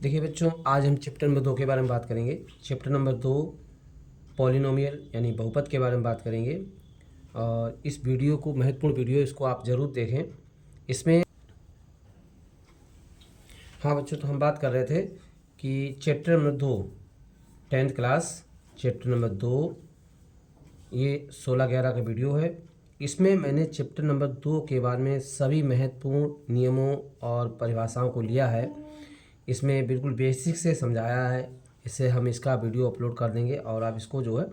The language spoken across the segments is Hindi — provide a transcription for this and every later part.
देखिए बच्चों, आज हम चैप्टर नंबर 2 के बारे में बात करेंगे। चैप्टर नंबर 2 पॉलिनोमियल यानी बहुपद के बारे में बात करेंगे। और इस वीडियो को, महत्वपूर्ण वीडियो, इसको आप ज़रूर देखें। इसमें हाँ बच्चों, तो हम बात कर रहे थे कि chapter number 2 10th class chapter number 2 ये 16/11 का वीडियो है। इसमें मैंने चैप्टर नंबर 2 के बारे में सभी महत्वपूर्ण नियमों और परिभाषाओं को लिया है। इसमें बिल्कुल बेसिक से समझाया है। इससे हम इसका वीडियो अपलोड कर देंगे और आप इसको जो है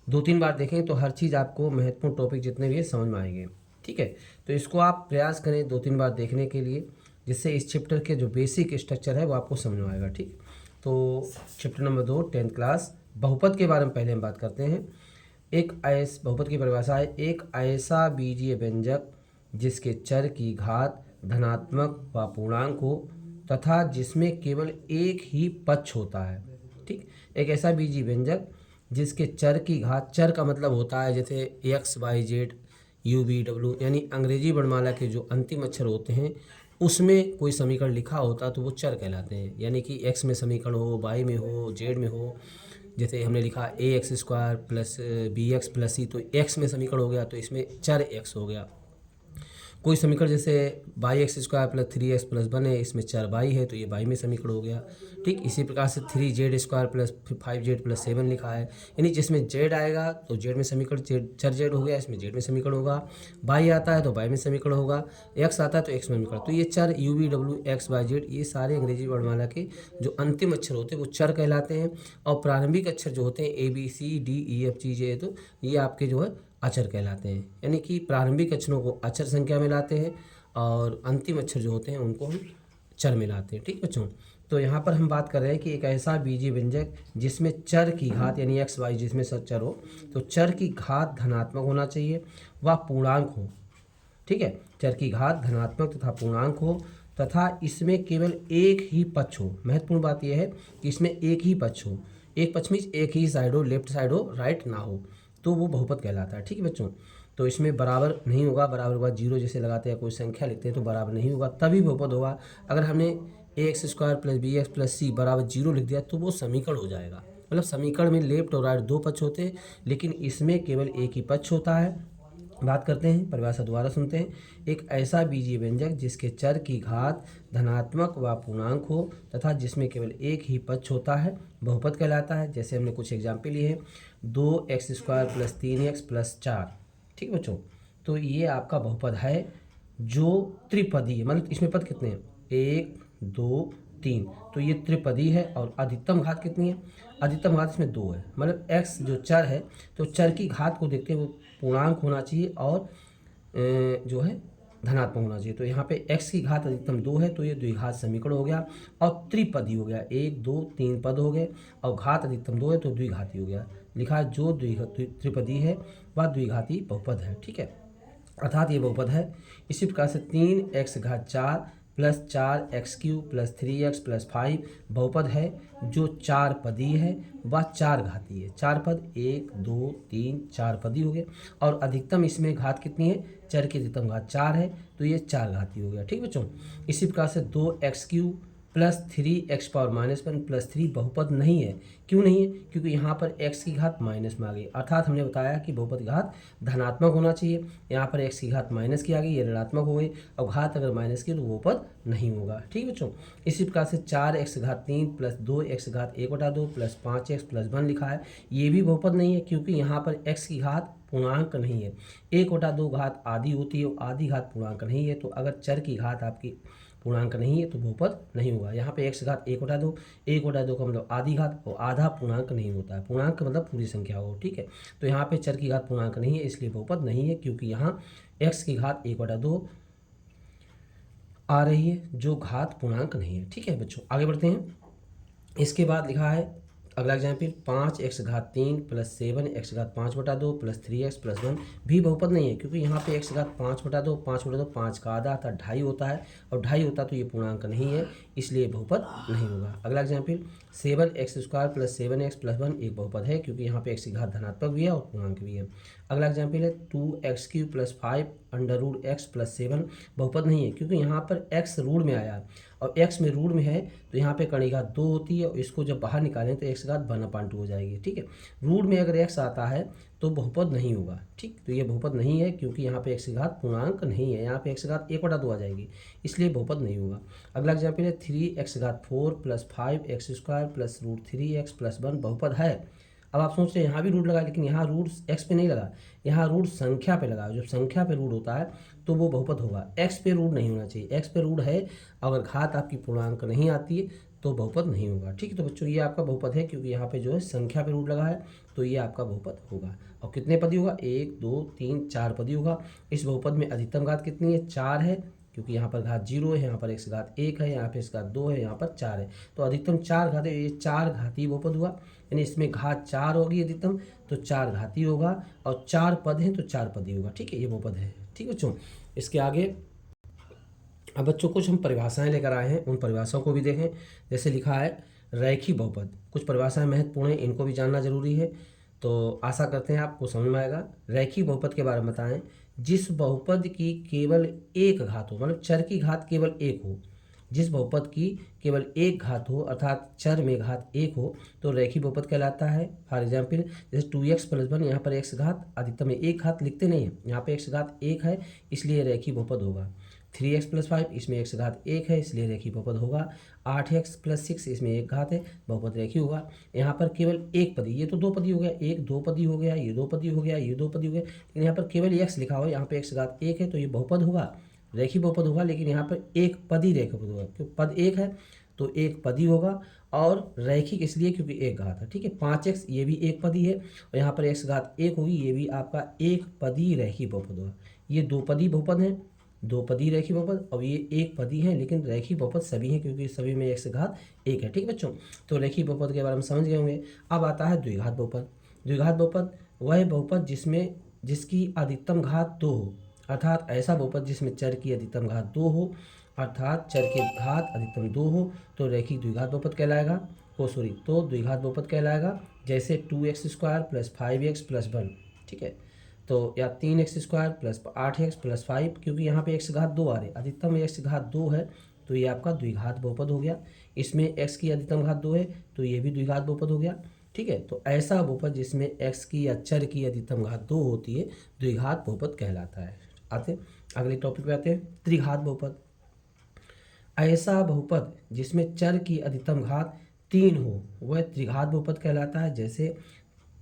2-3 बार देखें तो हर चीज़ आपको, महत्वपूर्ण टॉपिक जितने भी है, समझ में आएंगे। ठीक है, तो इसको आप प्रयास करें 2-3 बार देखने के लिए, जिससे इस चैप्टर के जो बेसिक स्ट्रक्चर है वो आपको समझ में आएगा। ठीक, तो चैप्टर नंबर 2 10th क्लास बहुपद के बारे में पहले हम बात करते हैं। बहुपद की परिभाषा है एक ऐसा बीजीय व्यंजक जिसके चर की घात धनात्मक व पूर्णांक हो तथा जिसमें केवल एक ही पक्ष होता है। ठीक, एक ऐसा बीजीय व्यंजक जिसके चर की घात, चर का मतलब होता है जैसे X Y Z U V W, यानी अंग्रेजी वर्णमाला के जो अंतिम अक्षर होते हैं उसमें कोई समीकरण लिखा होता तो वो चर कहलाते हैं। यानी कि एक्स में समीकरण हो, वाई में हो, जेड में हो। जैसे हमने लिखा ax² प्लस bx+c, तो एक्स में समीकरण हो गया तो इसमें चर एक्स हो गया। कोई समीकरण जैसे y(x² + 3x+1 है, इसमें चर y है तो ये y में समीकरण हो गया। ठीक, इसी प्रकार से 3z² + 5z+7 लिखा है, यानी जिसमें z आएगा तो z में समीकरण चर z हो गया, इसमें z में समीकरण होगा। y आता है तो y में समीकरण होगा, x आता है तो x में समीकरण। तो ये चर u v w x y z, ये सारे अंग्रेजी वर्णमाला के जो अंतिम अक्षर होते हैं वो चर कहलाते हैं। और प्रारंभिक अक्षर जो होते हैं a b c d e f g j, तो ये आपके जो है अक्षर कहलाते हैं। यानी कि प्रारंभिक अक्षरों को अक्षर संख्या में लाते हैं और अंतिम अक्षर जो होते हैं उनको हम चर में लाते हैं। ठीक बच्चों, तो यहाँ पर हम बात कर रहे हैं कि एक ऐसा बीजीय व्यंजक जिसमें चर की घात यानी एक्स वाई जिसमें सब चर हो, तो चर की घात धनात्मक होना चाहिए व पूर्णांक हो। ठीक है, चर की घात धनात्मक तथा पूर्णांक हो तथा इसमें केवल एक ही पक्ष हो। महत्वपूर्ण बात यह है कि इसमें एक ही पक्ष हो। एक पक्ष मीन्स एक ही साइड हो, लेफ्ट साइड हो, राइट ना हो, तो वो बहुपद कहलाता है। ठीक है बच्चों, तो इसमें बराबर नहीं होगा, बराबर होगा जीरो जैसे लगाते हैं, कोई संख्या लिखते हैं तो बराबर नहीं होगा, तभी बहुपद होगा। अगर हमने ax² + bx+c बराबर 0 लिख दिया तो वो समीकरण हो जाएगा। मतलब समीकरण में लेफ्ट और राइट दो पक्ष होते हैं, लेकिन इसमें केवल एक ही पक्ष होता है। बात करते हैं, परिभाषा दोबारा सुनते हैं। एक ऐसा बीजीय व्यंजक जिसके चर की घात धनात्मक व पूर्णांक हो तथा जिसमें केवल एक ही पक्ष होता है बहुपद कहलाता है। जैसे हमने कुछ एग्जाम्पल लिए हैं, 2x² + 3x + 4। ठीक बच्चों, तो ये आपका बहुपद है जो त्रिपदी है। मतलब इसमें पद कितने हैं, 1 2 3, तो ये त्रिपदी है। और अधिकतम घात कितनी है, अधिकतम घात इसमें 2 है। मतलब x जो चर है, तो चर की घात को देखते हुए पूर्णांक होना चाहिए और जो है धनात्मक होना चाहिए। तो यहाँ पे x की घात अधिकतम 2 है तो ये द्विघात समीकरण हो गया और त्रिपदी हो गया। 1 2 3 पद हो गए और घात अधिकतम 2 है तो द्विघाती हो गया। लिखा जो त्रिपदी है वह द्विघाती बहुपद है। ठीक है, अर्थात ये बहुपद है। इसी प्रकार से 3x⁴ + 4x³ + 3x + 5 बहुपद है जो चार पदी है व चार घाती है। चार पद 1 2 3 4 पदी हो गए और अधिकतम इसमें घात कितनी है, चर की अधिकतम घात 4 है तो ये चार घाती हो गया। ठीक बच्चों, इसी प्रकार से 2x³ + 3x⁻⁻1 + 3 बहुपद नहीं है। क्यों नहीं है, क्योंकि यहाँ पर x की घात माइनस में आ गई। अर्थात हमने बताया कि बहुपद की घात धनात्मक होना चाहिए, यहाँ पर x की घात माइनस की आ गई, ये ऋणात्मक हो गई। और घात अगर माइनस की तो बहुपद नहीं होगा। ठीक बच्चों, इसी प्रकार से 4x⁻³ + 2x⁻1/2 + 5x+1 लिखा है, ये भी बहुपद नहीं है क्योंकि यहाँ पर x की घात पूर्णांक नहीं है। 1/2 घात आधी होती है और आधी घात पूर्णांक नहीं है। तो अगर चर की घात आपकी पूर्णांक नहीं है तो बहुपद नहीं होगा। यहाँ पे x की घात 1/2, 1/2 का मतलब आधी घात, और आधा पूर्णांक नहीं होता है। पूर्णांक का मतलब पूरी संख्या हो। ठीक है, तो यहाँ पे चर की घात पूर्णांक नहीं है इसलिए बहुपद नहीं है, क्योंकि यहाँ x की घात 1/2 आ रही है जो घात पूर्णांक नहीं है। ठीक है बच्चों, आगे बढ़ते हैं। इसके बाद लिखा है अगला example 5x3 plus 7x5/2 plus 3x+1 भी बहुपद नहीं है, क्योंकि यहाँ पे x5/2 5/2 5 का आधा अर्थात 2.5 होता है, और 2.5 होता तो ये पूर्णांक नहीं है, इसलिए बहुपद नहीं होगा। अगला एग्जाम्पल 7x² प्लस 7x+1 एक बहुपद है, क्योंकि यहाँ पे x की घात धनात्मक भी है और पूर्णांक भी है। अगला एग्जाम्पल है 2x³ प्लस 5 √x+ 7 बहुपद नहीं है, क्योंकि यहाँ पर x रूट में आया और x में रूट में है, तो यहाँ पे कर्ण की घात 2 होती है, और इसको जब बाहर निकालें तो x की घात 1/2 हो जाएगी। ठीक है, रूट में अगर x आता है तो बहुपद नहीं होगा। ठीक, तो ये बहुपद नहीं है, क्योंकि यहाँ पे x की घात पूर्णांक नहीं है, यहाँ पे x की घात 1/2 आ जाएगी, इसलिए बहुपद नहीं होगा। अगला एग्जाम्पल है 3x4 plus 5x² plus √3x+1 बहुपद है। अब आप सोच रहे हैं यहाँ भी रूट लगा, लेकिन यहाँ रूट x पे नहीं लगा, यहाँ रूट संख्या पे लगा। जब संख्या पे रूट होता है तो वो बहुपद होगा, x पे रूट नहीं होना चाहिए। x पे रूट है, अगर घात आपकी पूर्णांक नहीं आती है तो बहुपद नहीं होगा। ठीक है, तो बच्चों ये आपका बहुपद है, क्योंकि यहाँ पे जो है संख्या पे रूट लगा है, तो ये आपका बहुपद होगा। और कितने पदी होगा? 1 2 3 4 पदी होगा। इस बहुपद में अधिकतम घात कितनी है? 4 है, क्योंकि यहाँ पर घात 0 है, यहाँ पर x घात 1 है, यहाँ पे x घात 2 है, यहाँ पर 4 है, तो अधिकतम 4 घात है। ये 4 घातीय बहुपद हुआ, यानी इसमें घात 4 होगी अधिकतम, तो 4 घातीय होगा, और 4 पद हैं तो 4 पदी होगा। ठीक है, ये बहुपद है। ठीक है बच्चों, इसके आगे अब बच्चों कुछ हम परिभाषाएं लेकर आए हैं, उन परिभाषाओं को भी देखें। जैसे लिखा है रैखिक बहुपद, कुछ परिभाषाएं महत्वपूर्ण हैं, इनको भी जानना जरूरी है, तो आशा करते हैं आपको समझ में आएगा। रैखिक बहुपद के बारे में बताएं, जिस बहुपद की केवल एक घात हो, मतलब चर की घात केवल एक हो, जिस बहुपद की केवल एक घात हो अर्थात चर में घात एक हो, तो रैखिक बहुपद कहलाता है। फॉर एग्जाम्पल जैसे 2x+1, यहाँ पर x घात अधिकतम में एक घात लिखते नहीं है, यहाँ पे x घात 1 है, इसलिए रैखिक बहुपद होगा। 3x+5, इसमें x घात 1 है, इसलिए रैखिक बहुपद होगा। 8x+6, इसमें एक घात है, बहुपद रैखिक होगा। यहाँ पर केवल एक पदी, ये तो दो पदी हो गया, एक दो पदी हो गया, ये दो पदी हो गया, ये दो पदी हो गया, लेकिन यहाँ पर केवल x लिखा हो, यहाँ पे x घात 1 है, तो ये बहुपद होगा, रैखिक बहुपद होगा। लेकिन यहाँ पर एक पदी रैखिक बहुपद होगा, क्योंकि पद एक है तो एक पदी होगा, और रैखिक इसलिए क्योंकि एक घात है। ठीक है, 5x ये भी एक पदी है, और यहाँ पर x घात 1 होगी, ये भी आपका एक पदी रैखिक बहुपद होगा। ये दो पदी बहुपद है, दो पदी रैखिक बहुपद, और ये एक पदी है, लेकिन रैखिक बहुपद सभी हैं, क्योंकि सभी में x घात 1 है। ठीक है बच्चों, तो रैखिक बहुपद के बारे में समझ गए होंगे। अब आता है द्विघात बहुपद। द्विघात बहुपद वह बहुपद जिसकी अधिकतम घात 2 हो, अर्थात ऐसा बहुपद जिसमें चर की अधिकतम घात 2 हो, अर्थात चर की घात अधिकतम 2 हो, तो रैखिक द्विघात बहुपद कहलाएगा। तो द्विघात बहुपद कहलाएगा। जैसे 2x² प्लस 5x+1, ठीक है, तो या 3x² प्लस 8x प्लस 5, क्योंकि यहाँ पे x घात 2 आ रहे, अधिकतम x घात 2 है, तो ये आपका द्विघात बहुपद हो गया। इसमें x की अधिकतम घात 2 है, तो ये भी द्विघात बहुपद हो गया। ठीक है, तो ऐसा बहुपद जिसमें x की या चर की अधिकतम घात 2 होती है, द्विघात बहुपद कहलाता है। आते अगले टॉपिक पे आते हैं, त्रिघात बहुपद। ऐसा बहुपद जिसमें चर की अधिकतम घात 3 हो, वह त्रिघात बहुपद कहलाता है। जैसे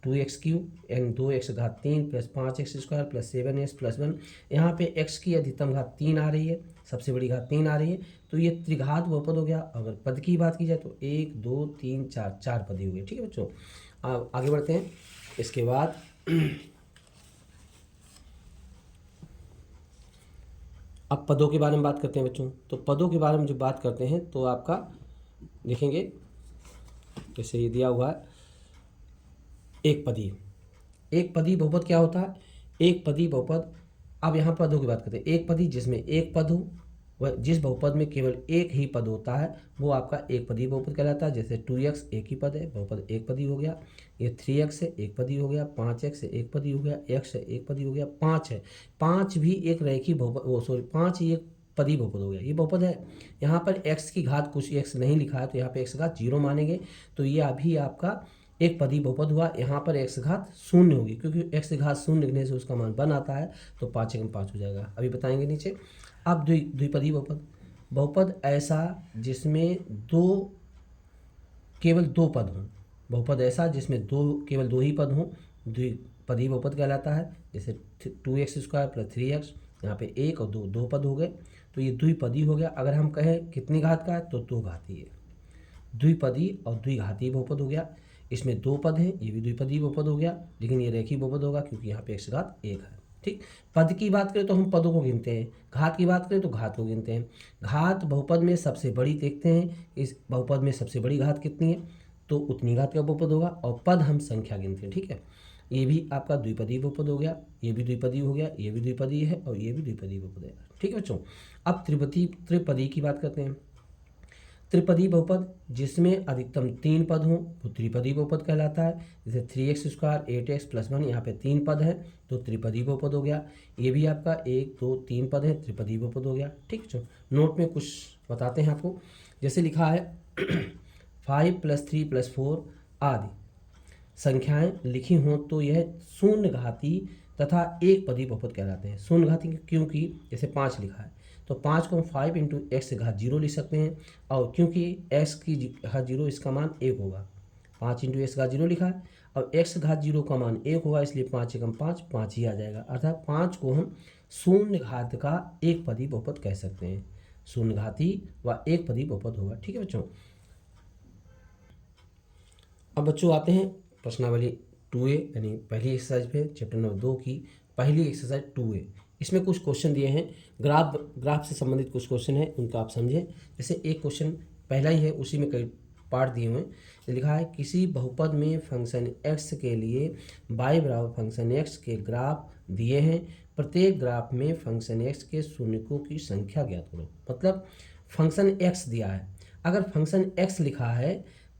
2x³ यानी 2x घात 3 प्लस 5x² प्लस 7x+1, यहाँ पे x की अधिकतम घात 3 आ रही है, सबसे बड़ी घात 3 आ रही है, तो ये त्रिघात बहुपद हो गया। अगर पद की बात की जाए तो 1 2 3 4 4 पद हो गए। ठीक है बच्चों, अब आगे बढ़ते हैं। इसके बाद अब पदों के बारे में बात करते हैं बच्चों। तो पदों के बारे में जब बात करते हैं तो आपका देखेंगे, जैसे ये दिया हुआ है एक पदी बहुपद क्या होता है? एक पदी बहुपद। अब यहाँ पदों की बात करते हैं। एक पदी जिसमें एक पद हो, वह जिस बहुपद में केवल एक ही पद होता है, वो आपका एक पदी बहुपद कहलाता है। जैसे 2x एक ही पद है, बहुपद एक पदी हो गया। ये 3x है, एक पदी हो गया। 5x है, एक पदी हो गया। x है, एक पदी हो गया। 5 है, 5 भी एक रैखिक बहुपद, 5 ही एक पदी बहुपद हो गया, ये बहुपद है। यहाँ पर x की घात कुछ x नहीं लिखा है, तो यहाँ पे x घात 0 मानेंगे, तो ये अभी आपका एक पदी बहुपद हुआ। यहाँ पर x घात 0 होगी, क्योंकि x घात 0 लिखने से उसका मान 1 आता है, तो 5 एकम 5 हो जाएगा। अभी बताएंगे नीचे। अब द्विपदी बहुपद ऐसा जिसमें केवल दो पद हों। बहुपद ऐसा जिसमें केवल दो ही पद हों, द्विपदी बहुपद कहलाता है। जैसे 2x² प्लस 3x, यहाँ पे एक और दो पद हो गए, तो ये द्विपदी हो गया। अगर हम कहें कितनी घात का है, तो 2 घाती है। द्विपदी और द्विघाती बहुपद हो गया। इसमें 2 पद हैं, ये भी द्विपदी बहुपद हो गया, लेकिन ये रैखिक बहुपद होगा, क्योंकि यहाँ पे x घात 1 है। ठीक, पद की बात करें तो हम पदों को गिनते हैं, घात की बात करें तो घात को गिनते हैं। घात बहुपद में सबसे बड़ी देखते हैं, इस बहुपद में सबसे बड़ी घात कितनी है, तो उतनी घात का बहुपद होगा, और पद हम संख्या गिनते हैं, ठीक है। ये भी आपका द्विपदीय बहुपद हो गया, ये भी द्विपदीय हो गया, ये भी द्विपदीय है, और ये भी द्विपदीय बहुपद है, ठीक है बच्चों। अब त्रिपदीय की बात करते हैं। त्रिपदीय बहुपद जिसमें अधिकतम 3 पद हों वो त्रिपदीय बहुपद कहलाता है। जैसे 3x² 8x + 1, यहाँ पे 3 पद हैं तो त्रिपदीय बहुपद हो गया। ये भी आपका 1 2 3 पद हैं, त्रिपदीय बहुपद हो गया, ठीक है। नोट में कुछ बताते हैं आपको। जैसे लिखा है 5 + 3 + 4 आदि संख्याएं लिखी हों तो यह शून्य घाती तथा एक पदी बहुपद कहलाते हैं। शून्य घाती क्योंकि जैसे 5 लिखा है तो 5 को हम 5 × x⁻0 लिख सकते हैं, और क्योंकि x⁻0 इसका मान 1 होगा, 5 × x⁻0 लिखा है, और x⁻0 का मान 1 होगा, इसलिए 5 × 5 5 ही आ जाएगा। अर्थात 5 को हम शून्य घात का एक पदी बहुपद कह सकते हैं। शून्य घाती व एक पदी बहुपद होगा, ठीक है बच्चों। अब बच्चों आते हैं प्रश्नावली 2A यानी पहली एक्सरसाइज पे, चैप्टर नंबर 2 की पहली एक्सरसाइज 2A। इसमें कुछ क्वेश्चन दिए हैं, ग्राफ से संबंधित कुछ क्वेश्चन है, उनका आप समझें। जैसे एक क्वेश्चन पहला ही है, उसी में कई पार्ट दिए हुए हैं। लिखा है किसी बहुपद में फंक्शन x के लिए y बराबर फंक्शन x के ग्राफ दिए हैं, प्रत्येक ग्राफ में फंक्शन x के शून्यकों की संख्या ज्ञात करो। मतलब फंक्शन x दिया है, अगर फंक्शन x लिखा है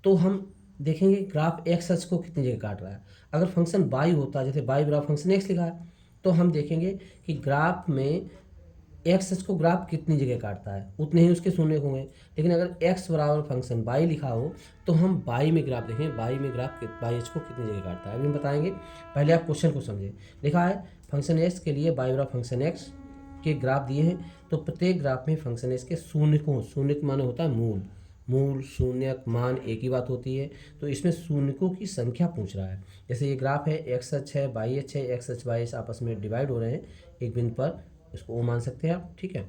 तो हम देखेंगे ग्राफ एक्स अक्ष को कितनी जगह काट रहा है। अगर फंक्शन बाई होता, जैसे बाई बराबर फंक्शन एक्स लिखा है, तो हम देखेंगे कि ग्राफ में एक्स अक्ष को ग्राफ कितनी जगह काटता है, उतने ही उसके शून्य होंगे। लेकिन अगर एक्स बराबर फंक्शन बाई लिखा हो तो हम बाई में ग्राफ देखें, बाई में ग्राफ बाई अक्ष को कितनी जगह काटता है, अभी हम बताएंगे। पहले आप क्वेश्चन को समझें। लिखा है फंक्शन एक्स के लिए बाई बराबर फंक्शन एक्स के ग्राफ दिए हैं, तो प्रत्येक ग्राफ में फंक्शन एक्स के शून्य माने होता है मूल शून्यक मान एक ही बात होती है। तो इसमें शून्यकों की संख्या पूछ रहा है। जैसे ये ग्राफ है, एक्स अक्ष है, वाई अक्ष है, एक्स अक्ष वाई अक्ष आपस में डिवाइड हो रहे हैं एक बिंदु पर, इसको ओ मान सकते हैं आप, ठीक है।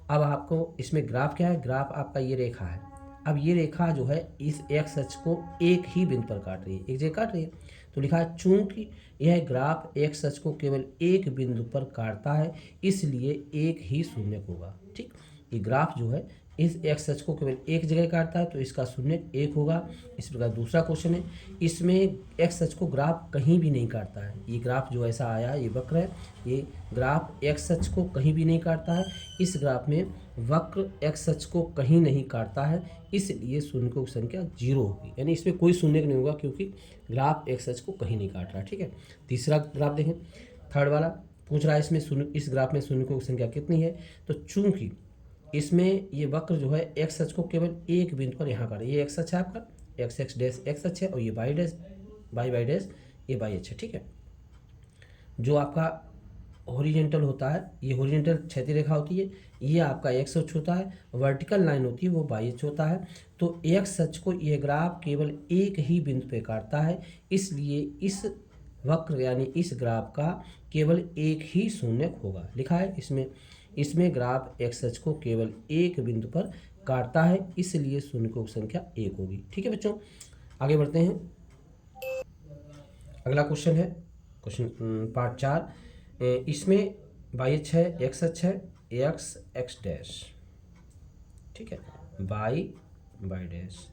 अब आपको इसमें ग्राफ क्या है, ग्राफ आपका ये रेखा है। अब ये रेखा जो है इस एक्स अक्ष को एक ही बिंदु पर काट रही है, एक जगह काट रही है। तो लिखा है चूंकि यह ग्राफ एक्स अक्ष को केवल एक बिंदु पर काटता है, इसलिए एक ही शून्यक होगा, ठीक। ये ग्राफ जो है इस एक्स अक्ष को केवल एक जगह काटता है, तो इसका शून्य 1 होगा। इस प्रकार दूसरा क्वेश्चन है, इसमें एक्स अक्ष को ग्राफ कहीं भी नहीं काटता है। ये ग्राफ जो ऐसा आया है, ये वक्र है, ये ग्राफ एक्स अक्ष को कहीं भी नहीं काटता है। इस ग्राफ में वक्र एक्स अक्ष को कहीं नहीं काटता है, इसलिए शून्यकों की संख्या 0 होगी, यानी इसमें कोई शून्य नहीं होगा क्योंकि ग्राफ एक्स अक्ष को कहीं नहीं काट रहा है, ठीक है। तीसरा ग्राफ देखें, थर्ड वाला पूछ रहा है इसमें इस ग्राफ में शून्यकों की संख्या कितनी है। तो चूंकि इसमें ये वक्र जो है एक्स अक्ष को केवल एक बिंदु पर यहाँ काट, ये एक्स अक्ष है आपका, एक्स एक्स डैश एक्स अक्ष है, और ये वाई डैश वाई डैश ये वाई अक्ष है, ठीक है। जो आपका हॉरिजॉन्टल होता है, ये हॉरिजॉन्टल क्षैतिज रेखा होती है, ये आपका एक्स अक्ष होता है, वर्टिकल लाइन होती है वो वाई अक्ष होता है। तो एक्स अक्ष को ये ग्राफ केवल एक ही बिंदु पे काटता है, इसलिए इस वक्र यानी इस ग्राफ का केवल एक ही शून्यक होगा। लिखा है इसमें ग्राफ एक्स अक्ष को केवल एक बिंदु पर काटता है, इसलिए शून्यकों की संख्या 1 होगी, ठीक है बच्चों। आगे बढ़ते हैं, अगला क्वेश्चन है क्वेश्चन पार्ट 4। इसमें वाई अक्ष है, एक्स अक्ष है, एक्स एक्स डैश, ठीक है, वाई वाई डैश।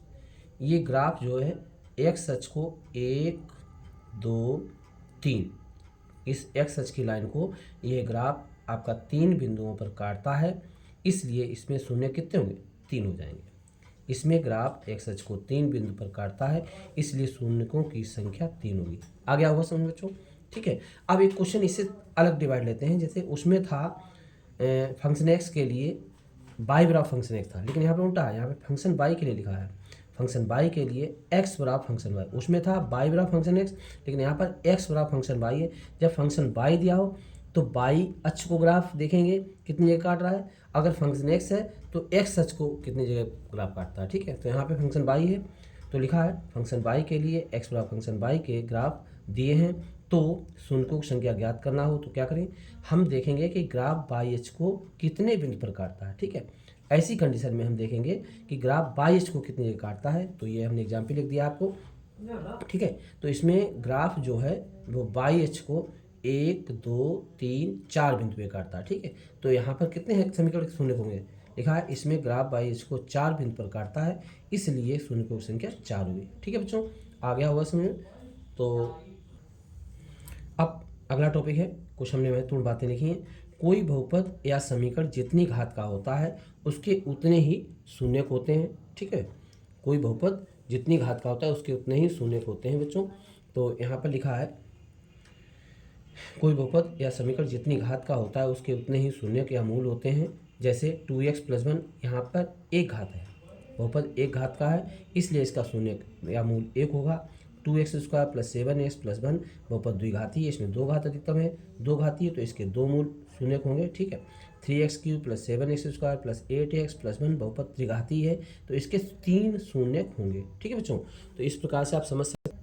ये ग्राफ जो है एक्स अक्ष को 1 2 3, इस एक्स अक्ष की लाइन को ये ग्राफ आपका 3 बिंदुओं पर काटता है, इसलिए इसमें शून्य कितने होंगे, 3 हो जाएंगे। इसमें ग्राफ एक्स अक्ष को 3 बिंदु पर काटता है, इसलिए शून्यकों की संख्या 3 होगी। आ गया होगा समझ बच्चों, ठीक है। अब एक क्वेश्चन इससे अलग डिवाइड लेते हैं। जैसे उसमें था फंक्शन एक्स के लिए बाई बराबर फंक्शन एक्स था, लेकिन यहाँ पे उल्टा है, यहाँ पे फंक्शन बाई के लिए लिखा है, फंक्शन बाई के लिए एक्स बराबर फंक्शन वाई। उसमें था बाई बराबर फंक्शन एक्स, लेकिन यहाँ पर एक्स बराबर फंक्शन वाई है। जब फंक्शन बाई दिया हो तो बाई अक्ष को ग्राफ देखेंगे कितनी जगह काट रहा है, अगर फंक्शन एक्स है तो एक्स अक्ष को कितनी जगह ग्राफ काटता है, ठीक है। तो यहाँ पे फंक्शन बाई है, तो लिखा है फंक्शन बाई के लिए एक्स बराबर फंक्शन बाई के ग्राफ दिए हैं, तो शून्यकों की संख्या ज्ञात करना हो तो क्या करें, हम देखेंगे कि ग्राफ बाई अक्ष को कितने बिंदु पर काटता है, ठीक है। ऐसी कंडीशन में हम देखेंगे कि ग्राफ बाई अक्ष को कितनी जगह काटता है। तो ये हमने एग्जाम्पल लिख दिया आपको, ठीक है। तो इसमें ग्राफ जो है वो बाई अक्ष को 1 2 3 4 बिंदु पे काटता है, ठीक है। तो यहाँ पर कितने हैं समीकरण शून्य होंगे, लिखा है इसमें ग्राफ बाई इसको 4 बिंदु पर काटता है, इसलिए शून्य की संख्या 4 हुई। ठीक है बच्चों, आ गया होगा समझ में। तो अब अगला टॉपिक है, कुछ हमने महत्वपूर्ण बातें लिखी हैं। कोई बहुपद या समीकरण जितनी घात का होता है उसके उतने ही शून्यक होते हैं। ठीक है, कोई बहुपद जितनी घात का होता है उसके उतने ही शून्यक होते हैं बच्चों। तो यहाँ पर लिखा है कोई बहुपद या समीकरण जितनी घात का होता है उसके उतने ही शून्यक या मूल होते हैं। जैसे 2x + 1 यहाँ पर एक घात है, बहुपद एक घात का है, इसलिए इसका शून्यक या मूल 1 होगा। 2x² + 7x + 1 बहुपद द्विघाती है, इसमें दो घात अधिकतम है, दो घाती है तो इसके दो मूल शून्यक होंगे। ठीक है, 3x³ + 7x² + 8x + 1 बहुपद त्रिघाती है तो इसके 3 शून्यक होंगे। ठीक है बच्चों, तो इस प्रकार से आप समझ सकते हैं।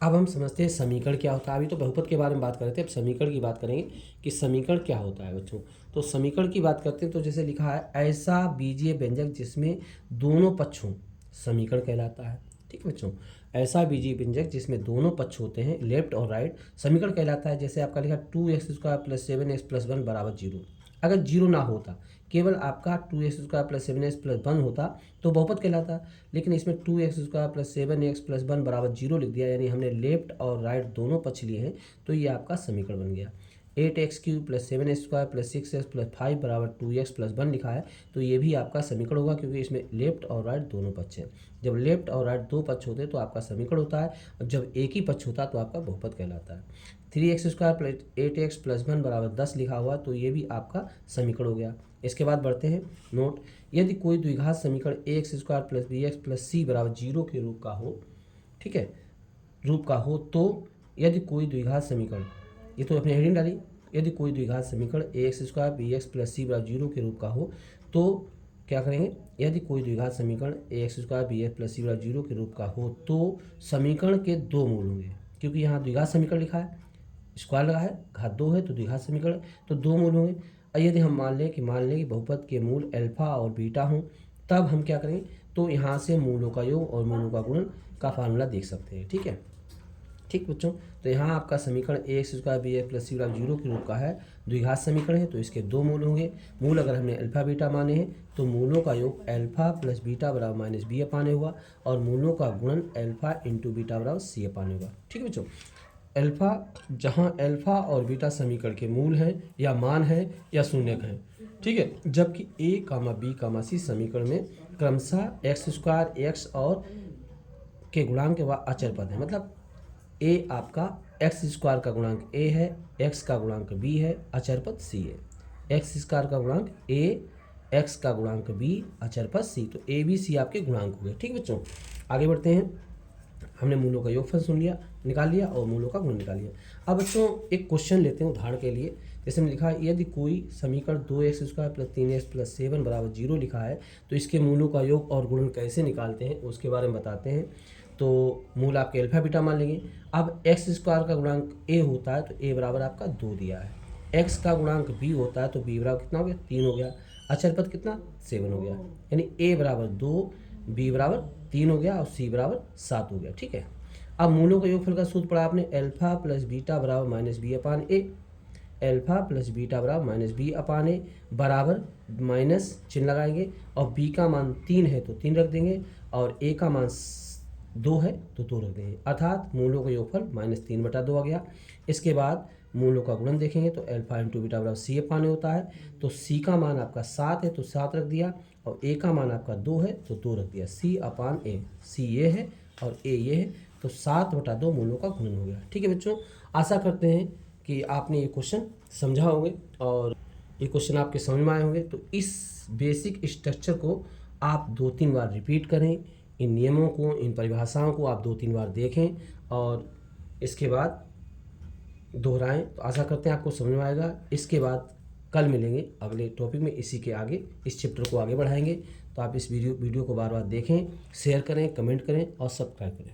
अब हम समझते हैं समीकरण क्या होता है। अभी तो बहुपद के बारे में बात कर रहे थे, अब समीकरण की बात करेंगे कि समीकरण क्या होता है बच्चों। तो समीकरण की बात करते हैं तो जैसे लिखा है ऐसा बीजीय व्यंजक जिसमें दोनों पक्ष हों समीकरण कहलाता है। ठीक है बच्चों, ऐसा बीजीय व्यंजक जिसमें दोनों पक्ष होते हैं लेफ्ट और राइट समीकरण कहलाता है। जैसे आपका लिखा 2x² + 7x + 1 = 0। अगर जीरो ना होता, केवल आपका 2x² + 7x + 1 होता तो बहुपद कहलाता, लेकिन इसमें 2x² + 7x + 1 = 0 लिख दिया, यानी हमने लेफ्ट और राइट दोनों पक्ष लिए हैं तो ये आपका समीकरण बन गया। 8x³ + 7x² + 6x + 5 = 2x + 1 लिखा है तो ये भी आपका समीकरण होगा, क्योंकि इसमें लेफ्ट और राइट दोनों पक्ष हैं। जब लेफ्ट और राइट दो पक्ष होते हैं तो आपका समीकरण होता है, और जब एक ही पक्ष होता है तो आपका बहुपद कहलाता है। 3x² + 8x + 1 = 10 लिखा हुआ तो ये भी आपका समीकरण हो गया। इसके बाद बढ़ते हैं नोट, यदि कोई द्विघात समीकरण ax² + bx + c = 0 के रूप का हो, ठीक है, रूप का हो, तो यदि कोई द्विघात समीकरण, ये तो अपने हेडिंग डाली, यदि कोई द्विघात समीकरण ax² bx + c = 0 के रूप का हो तो क्या करेंगे, यदि कोई द्विघात समीकरण ax² bx + c = 0 के रूप का हो तो समीकरण के दो मूल होंगे, क्योंकि यहाँ द्विघात समीकरण लिखा है, स्क्वायर लगा है, घात दो है तो द्विघात समीकरण तो दो मूल होंगे। और यदि हम मान लें कि बहुपद के मूल अल्फा और बीटा हों, तब हम क्या करेंगे, तो यहाँ से मूलों का योग और मूलों का गुणन का फार्मूला देख सकते हैं। ठीक है, ठीक बच्चों, तो यहाँ आपका समीकरण ax² bx + c = 0 के रूप का है, द्विघात समीकरण है तो इसके दो मूल होंगे। मूल अगर हमने अल्फा बीटा माने हैं तो मूलों का योग अल्फा + बीटा = -b/a होगा, और मूलों का गुणन अल्फा × बीटा = c/a होगा। ठीक है बच्चों, अल्फा, जहाँ अल्फा और बीटा समीकरण के मूल हैं या मान हैं या शून्यक हैं, ठीक है, जबकि a, b, c समीकरण में क्रमशः x² x और के गुणांक व अचर पद है। मतलब a आपका x² का गुणांक a है, x का गुणांक b है, अचर पद c है। x² का गुणांक a, x का गुणांक b, अचर पद c, तो a b c आपके गुणांक हो गए। ठीक बच्चों, आगे बढ़ते हैं। हमने मूलों का योगफल सुन लिया, निकाल लिया, और मूलों का गुण निकाल लिया। अब बच्चों एक क्वेश्चन लेते हैं उदाहरण के लिए। जैसे हमने लिखा है यदि कोई समीकरण 2x² + 3x + 7 = 0 लिखा है तो इसके मूलों का योग और गुणन कैसे निकालते हैं उसके बारे में बताते हैं। तो मूल आपके अल्फा बीटा मान लेंगे। अब x² का गुणांक a होता है तो a बराबर आपका 2 दिया है, x का गुणांक b होता है तो b बराबर कितना हो गया, 3 हो गया, अचर पद कितना 7 हो गया, यानी a बराबर 2, b बराबर 3 हो गया और c बराबर 7 हो गया। ठीक है, अब मूलों का योगफल का सूत्र पढ़ा आपने, alpha + beta = -b/a, alpha + beta = -b/a बराबर माइनस चिन्ह लगाएंगे, और b का मान 3 है तो 3 रख देंगे, और a का मान 2 है तो 2 रख देंगे, अर्थात मूलों का योगफल -3/2 आ गया। इसके बाद मूलों का गुणन देखेंगे तो अल्फा × बीटा = c/a होता है, तो c का मान आपका 7 है तो 7 रख दिया, और a का मान आपका 2 है तो 2 रख दिया, c/a, c ये है और a ये है, तो 7/2 मूलों का गुणन हो गया। ठीक है बच्चों, आशा करते हैं कि आपने ये क्वेश्चन समझा होंगे और ये क्वेश्चन आपके समझ में आए होंगे। तो इस बेसिक स्ट्रक्चर को आप 2-3 बार रिपीट करें, इन नियमों को, इन परिभाषाओं को आप 2-3 बार देखें और इसके बाद दोहराएं, तो आशा करते हैं आपको समझ में आएगा। इसके बाद कल मिलेंगे अगले टॉपिक में, इसी के आगे इस चैप्टर को आगे बढ़ाएंगे। तो आप इस वीडियो को बार बार देखें, शेयर करें, कमेंट करें और सब्सक्राइब करें।